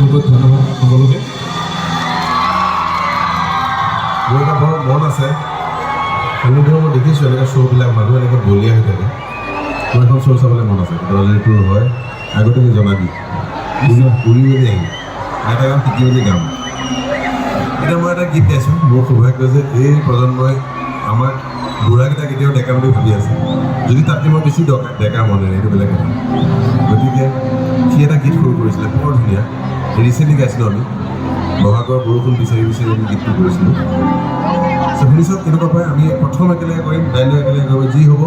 বহুত ধন্যবাদ সকলোকে মোৰ এটা বৰ মন আছে সন্নিধি মই দেখিছোঁ এনেকৈ শ্ব'বিলাক মানুহ এনেকৈ বলীয়া হৈ থাকে মোৰ এখন শ্ব' চাবলৈ মন আছে দৰালিটোৰ হয় আগতীয়াকৈ জনাবি ঘূৰি মেলি আহিম এটা গান শিকি মেলি গাম এতিয়া মই এটা গীত গাইছোঁ মোৰ সৌভাগ্য যে এই প্ৰজন্মই আমাৰ বুঢ়াকেইটা কেতিয়াও ডেকা বুলি ভাবি আছে যদি তাতকৈ মই বেছি ডেকা মনে এইটো বেলেগ কথা গতিকে সি এটা গীত সৰু কৰিছিলে বৰ ধুনীয়া ৰিচেণ্টলি গাইছিলোঁ আমি বহাগৰ বৰষুণ বিচাৰি বিচাৰি আমি গীতটো কৰিছিলোঁ শুনি চাওক কেনেকুৱা পায় আমি প্ৰথম একেলগে কৰিম ডাইলগ একেলগে কৰিব যি হ'ব